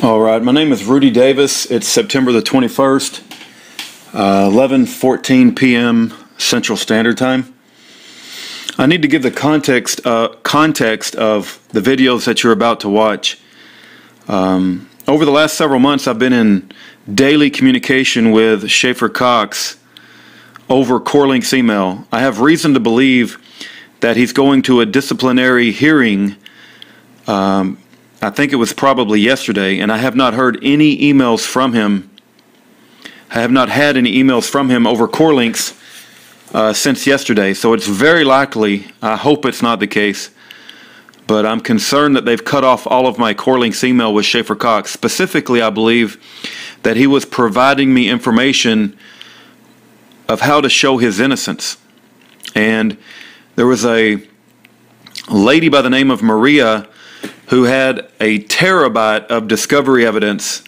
All right, my name is Rudy Davis. It's September the 21st, 11:14 p.m. Central Standard Time. I need to give the context of the videos that you're about to watch. Over the last several months, I've been in daily communication with Schaeffer Cox over Corelink's email. I have reason to believe that he's going to a disciplinary hearing. I think it was probably yesterday, and I have not heard any emails from him. I have not had any emails from him over Corelink's since yesterday, so it's very likely, I hope it's not the case, but I'm concerned that they've cut off all of my Corelink's email with Schaeffer Cox. Specifically, I believe that he was providing me information of how to show his innocence. And there was a lady by the name of Maria who had a terabyte of discovery evidence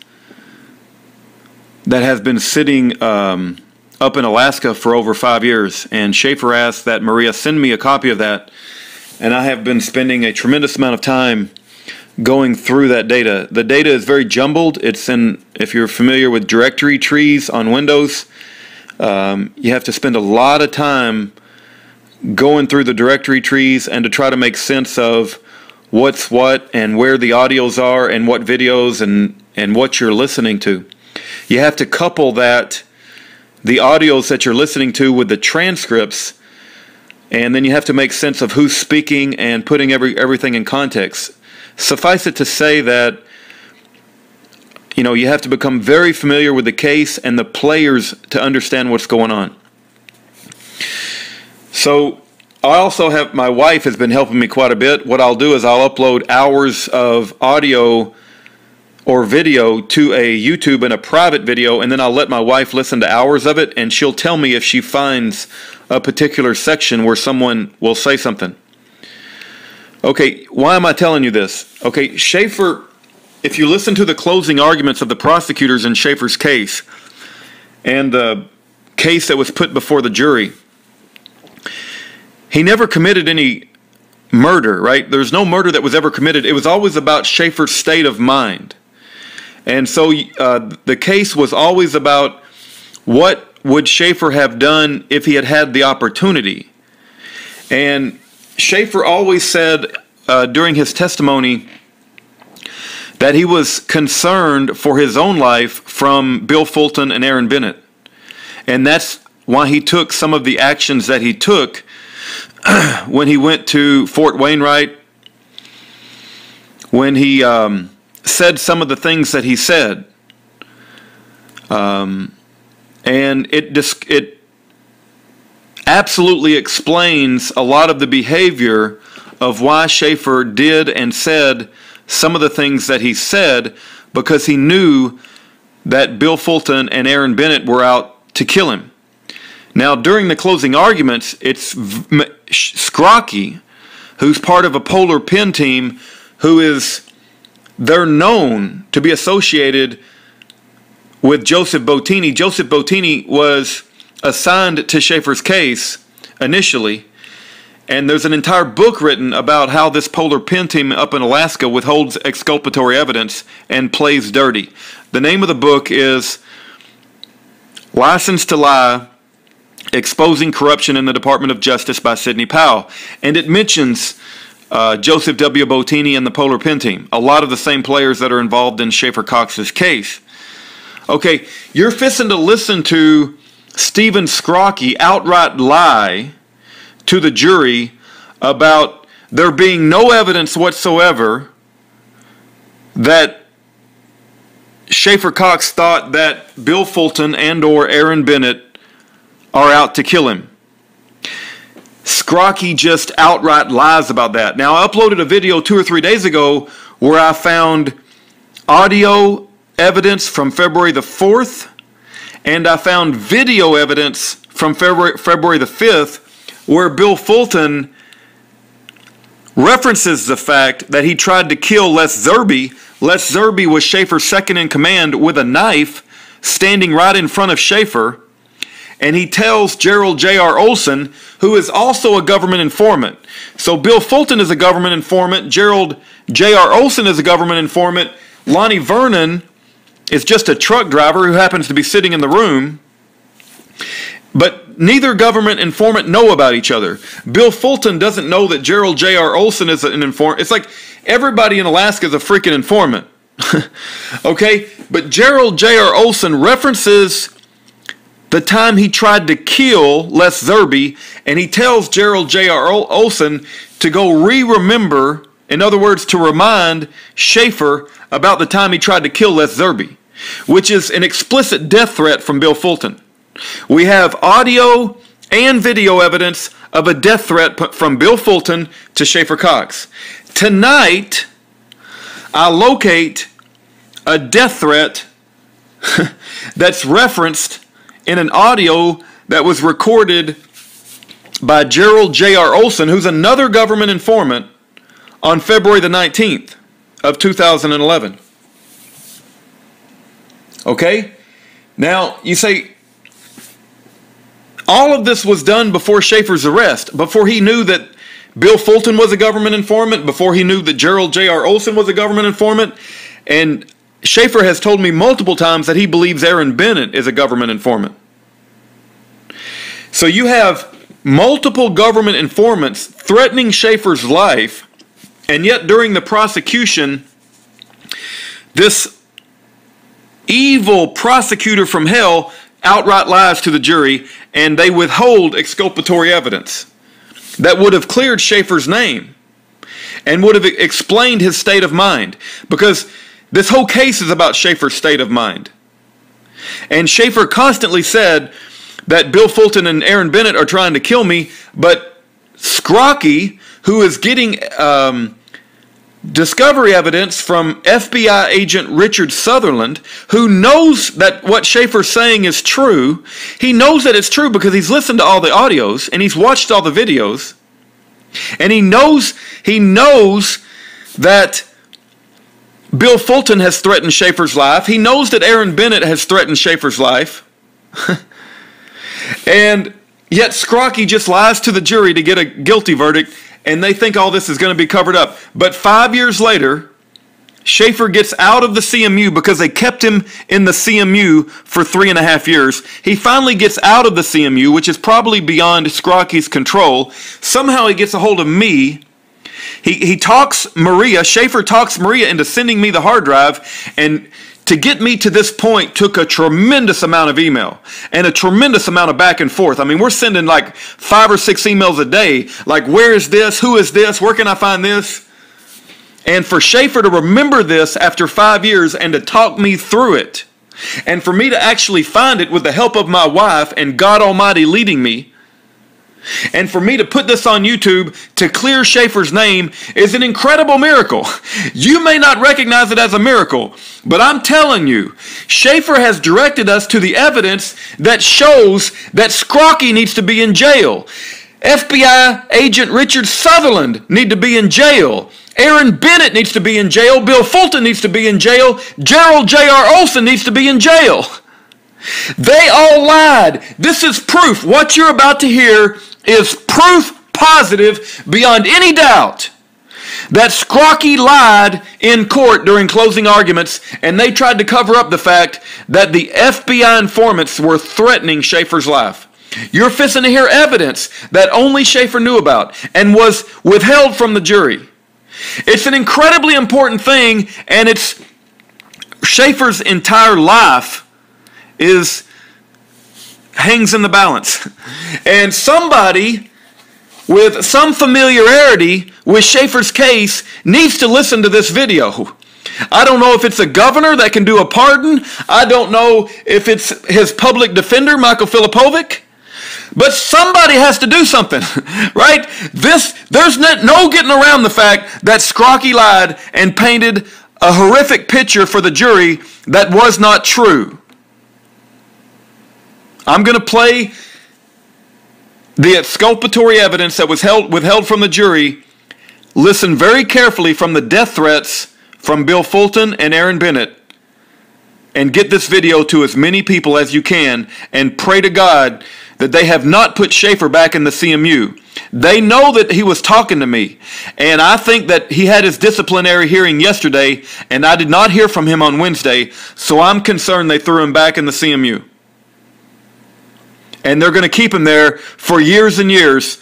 that has been sitting up in Alaska for over 5 years. And Schaeffer asked that Maria send me a copy of that. And I have been spending a tremendous amount of time going through that data. The data is very jumbled. It's in, if you're familiar with directory trees on Windows, you have to spend a lot of time going through the directory trees and to try to make sense of what's what and where the audios are and what videos and what you're listening to. You have to couple that, the audios that you're listening to, with the transcripts, and then you have to make sense of who's speaking and putting everything in context. Suffice it to say that you have to become very familiar with the case and the players to understand what's going on. So I also have, my wife has been helping me quite a bit. What I'll do is I'll upload hours of audio or video to a YouTube in a private video, and then I'll let my wife listen to hours of it, and she'll tell me if she finds a particular section where someone will say something. Okay, why am I telling you this? Okay, Schaeffer, if you listen to the closing arguments of the prosecutors in Schaeffer's case and the case that was put before the jury, he never committed any murder, right? There's no murder that was ever committed. It was always about Schaeffer's state of mind. And so the case was always about what would Schaeffer have done if he had had the opportunity. And Schaeffer always said during his testimony that he was concerned for his own life from Bill Fulton and Aaron Bennett. And that's why he took some of the actions that he took when he went to Fort Wainwright, when he said some of the things that he said. And it absolutely explains a lot of the behavior of why Schaeffer did and said some of the things that he said, because he knew that Bill Fulton and Aaron Bennett were out to kill him. Now, during the closing arguments, it's Skrocki, who's part of a polar pin team, they're known to be associated with Joseph Bottini. Joseph Bottini was assigned to Schaeffer's case initially, and there's an entire book written about how this polar pin team up in Alaska withholds exculpatory evidence and plays dirty. The name of the book is License to Lie: Exposing Corruption in the Department of Justice by Sidney Powell. And it mentions Joseph W. Bottini and the Polar Pin Team, a lot of the same players that are involved in Schaeffer Cox's case. Okay, you're fixing to listen to Stephen Skrocki outright lie to the jury about there being no evidence whatsoever that Schaeffer Cox thought that Bill Fulton and or Aaron Bennett are out to kill him. Skrocki just outright lies about that. Now, I uploaded a video 2 or 3 days ago where I found audio evidence from February the 4th, and I found video evidence from February the 5th where Bill Fulton references the fact that he tried to kill Les Zerbe. Les Zerbe was Schaeffer's second in command with a knife, standing right in front of Schaeffer. And he tells Gerald J.R. Olson, who is also a government informant. So Bill Fulton is a government informant. Gerald J.R. Olson is a government informant. Lonnie Vernon is just a truck driver who happens to be sitting in the room. But neither government informant know about each other. Bill Fulton doesn't know that Gerald J.R. Olson is an informant. It's like everybody in Alaska is a freaking informant. Okay? But Gerald J.R. Olson references the time he tried to kill Les Zerbe, and he tells Gerald J.R. Olson to go remember, in other words, to remind Schaeffer about the time he tried to kill Les Zerbe, which is an explicit death threat from Bill Fulton. We have audio and video evidence of a death threat from Bill Fulton to Schaeffer Cox. Tonight, I locate a death threat that's referenced in an audio that was recorded by Gerald J.R. Olson, who's another government informant, on February the 19th of 2011. Okay? Now, you say, all of this was done before Schaeffer's arrest, before he knew that Bill Fulton was a government informant, before he knew that Gerald J.R. Olson was a government informant, and Schaeffer has told me multiple times that he believes Aaron Bennett is a government informant. So you have multiple government informants threatening Schaeffer's life, and yet during the prosecution, this evil prosecutor from hell outright lies to the jury, and they withhold exculpatory evidence that would have cleared Schaeffer's name and would have explained his state of mind, because this whole case is about Schaeffer's state of mind. And Schaeffer constantly said that Bill Fulton and Aaron Bennett are trying to kill me, but Skrocki, who is getting discovery evidence from FBI agent Richard Sutherland, who knows that what Schaeffer's saying is true. He knows that it's true because he's listened to all the audios and he's watched all the videos. And he knows that Bill Fulton has threatened Schaeffer's life. He knows that Aaron Bennett has threatened Schaeffer's life. And yet Skrocki just lies to the jury to get a guilty verdict, and they think all this is going to be covered up. But 5 years later, Schaeffer gets out of the CMU because they kept him in the CMU for 3.5 years. He finally gets out of the CMU, which is probably beyond Skrocki's control. Somehow he gets a hold of me. He talks Maria, Schaeffer talks Maria into sending me the hard drive, and to get me to this point took a tremendous amount of email and a tremendous amount of back and forth. I mean, we're sending like 5 or 6 emails a day, like, where is this? Who is this? Where can I find this? And for Schaeffer to remember this after 5 years and to talk me through it, and for me to actually find it with the help of my wife and God Almighty leading me, and for me to put this on YouTube to clear Schaeffer's name is an incredible miracle. You may not recognize it as a miracle, but I'm telling you, Schaeffer has directed us to the evidence that shows that Skrocki needs to be in jail. FBI agent Richard Sutherland needs to be in jail. Aaron Bennett needs to be in jail. Bill Fulton needs to be in jail. Gerald J.R. Olson needs to be in jail. They all lied. This is proof. What you're about to hear is proof positive beyond any doubt that Skrocki lied in court during closing arguments, and they tried to cover up the fact that the FBI informants were threatening Schaeffer's life. You're fixing to hear evidence that only Schaeffer knew about and was withheld from the jury. It's an incredibly important thing, and it's Schaeffer's entire life hangs in the balance. And somebody with some familiarity with Schaeffer's case needs to listen to this video. I don't know if it's a governor that can do a pardon. I don't know if it's his public defender, Michael Filipovic. But somebody has to do something, right? There's no getting around the fact that Skrocki lied and painted a horrific picture for the jury that was not true. I'm going to play the exculpatory evidence that was withheld from the jury. Listen very carefully from the death threats from Bill Fulton and Aaron Bennett, and get this video to as many people as you can, and pray to God that they have not put Schaeffer back in the CMU. They know that he was talking to me, and I think that he had his disciplinary hearing yesterday, and I did not hear from him on Wednesday, so I'm concerned they threw him back in the CMU. And they're going to keep him there for years and years.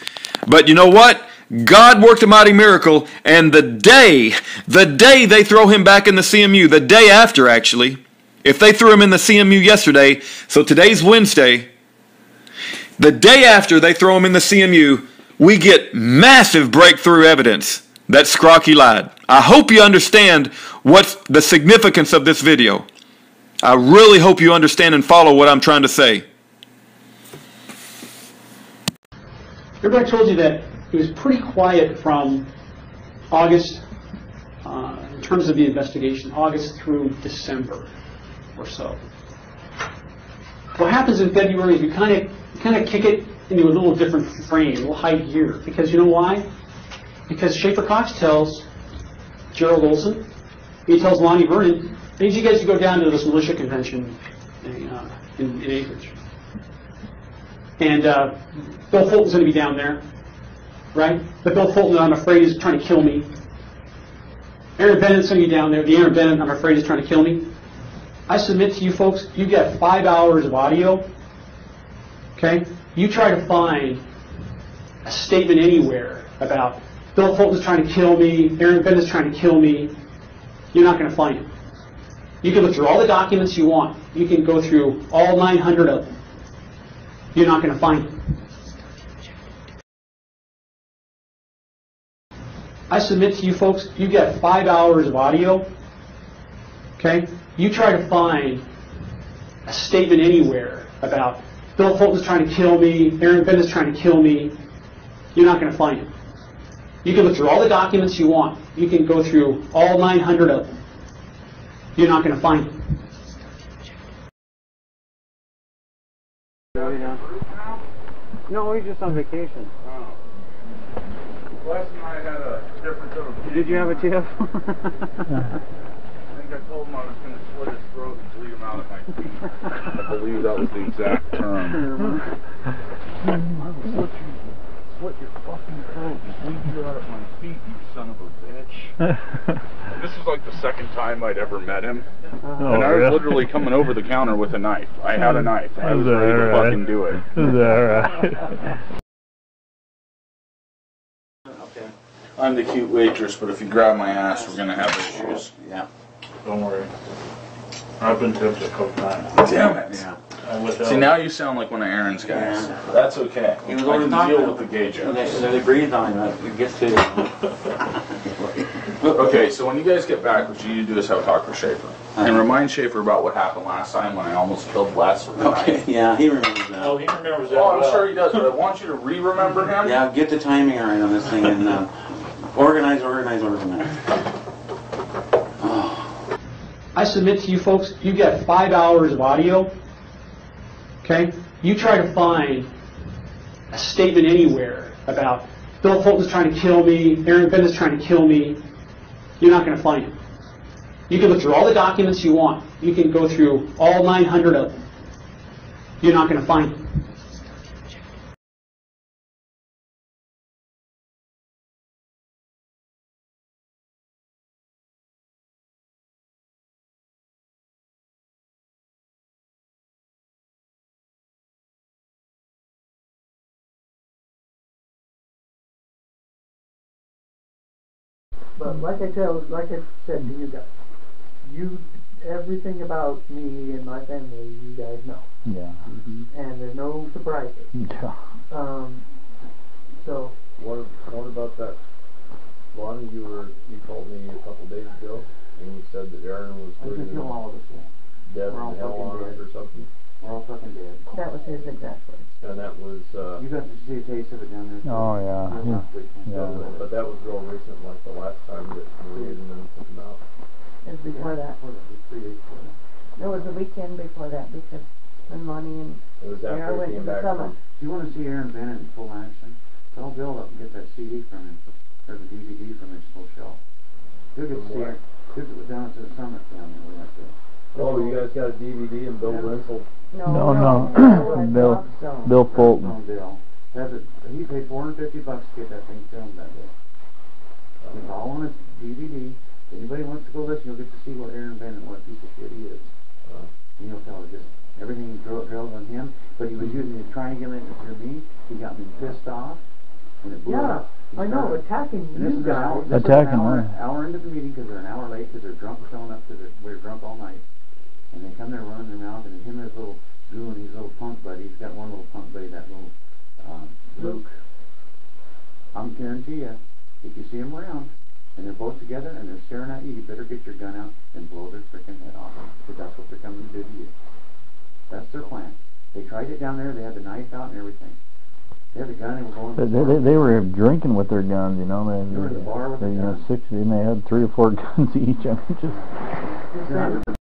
But you know what? God worked a mighty miracle, and the day they throw him back in the CMU, the day after actually, if they threw him in the CMU yesterday, so today's Wednesday, the day after they throw him in the CMU, we get massive breakthrough evidence that Skrocki lied. I hope you understand what's the significance of this video. I really hope you understand and follow what I'm trying to say. Remember I told you that it was pretty quiet from August, in terms of the investigation, August through December or so. What happens in February is we kind of kick it into a little different frame, a little high gear. Because you know why? Because Schaeffer Cox tells Gerald Olson, he tells Lonnie Vernon, I need you guys to go down to this militia convention in Anchorage. And Bill Fulton's going to be down there, right? But Bill Fulton, I'm afraid, is trying to kill me. Aaron Bennett's going to be down there. The Aaron Bennett, I'm afraid, is trying to kill me. I submit to you folks, you get 5 hours of audio, okay? You try to find a statement anywhere about Bill Fulton's trying to kill me, Aaron Bennett's trying to kill me, you're not going to find it. You can look through all the documents you want. You can go through all 900 of them. You're not going to find it. I submit to you folks, you get 5 hours of audio, okay? You try to find a statement anywhere about Bill Fulton's trying to kill me, Aaron Bennett's trying to kill me, you're not going to find it. You can look through all the documents you want. You can go through all 900 of them. You're not going to find it. No, he's just on vacation. Oh. Last night I had a different sort of... Did you have a tiff? I think I told him I was going to slit his throat and bleed him out of my feet. I believe that was the exact term. I will slit your fucking throat and bleed you out of my feet, you son of a bitch. This was like the second time I'd ever met him. And I was literally coming over the counter with a knife. I had a knife. I was ready to fucking do it. Is that right? I'm the cute waitress, but if you grab my ass, we're gonna have issues. Yeah. Don't worry. I've been tipped a couple times. Damn it. Yeah. See, now you sound like one of Aaron's guys. Yeah. That's okay. He was I already can talking deal to with the gay So jokes. they breathed on him. It gets to Okay, so when you guys get back, what you need to do is have a talk with Schaeffer. And remind Schaeffer about what happened last time when I almost killed Les with a knife. Okay, yeah, he remembers that. Oh, he remembers that. Oh, I'm well. sure he does, but I want you to re-remember him. Yeah, get the timing right on this thing and organize. I submit to you folks, you get 5 hours of audio, okay? You try to find a statement anywhere about Bill Fulton's trying to kill me, Aaron Bennett's trying to kill me, you're not going to find it. You can look through all the documents you want. You can go through all 900 of them. You're not going to find it. But like I said to you guys, everything about me and my family, you guys know. Yeah. And there's no surprises. Yeah. So. What about that, Lonnie? You told me a couple days ago, and you said that Aaron was I can kill all of us, yeah. dead We're all in hell fucking on it dead. or something. We're all fucking dead. That was his exactly. And that was, You got to see a taste of it down there. Oh, yeah. but that was real recent, like the last time that we had anything about. It was before that. 3 days before that. It was the weekend before that because when Lonnie and It was after Aaron we went to came the back summit. from. If you want to see Aaron Bennett in full action, tell Bill up and get that CD from him, or the DVD from his full show. He'll get to see her. He'll get down to the summit down there. We went to. Oh, you guys got a DVD and Bill Renzel No. Bill Fulton. Bill. He paid $450 to get that thing filmed that day. It's all on his DVD. If anybody wants to go listen, you'll get to see what Aaron Bennett, what a piece of shit he is. And you'll tell just everything he drilled on him, but he was trying to get in through me. He got me pissed off, and it blew up. I know, attacking you guys. Attacking an hour into the meeting because they're an hour late because they're drunk showing up because we were drunk all night. And they come there running their mouth, and him and his little goon, his little punk buddy, he's got one little punk buddy, that little Luke. I'm guarantee you, if you see him around, and they're both together, and they're staring at you, you better get your gun out and blow their frickin' head off, because that's what they're coming to do to you. That's their plan. They tried it down there, they had the knife out and everything. They had the gun, they were going They were drinking with their guns, you know. They were in the bar with their guns. 60, and they had 3 or 4 guns each. I mean, just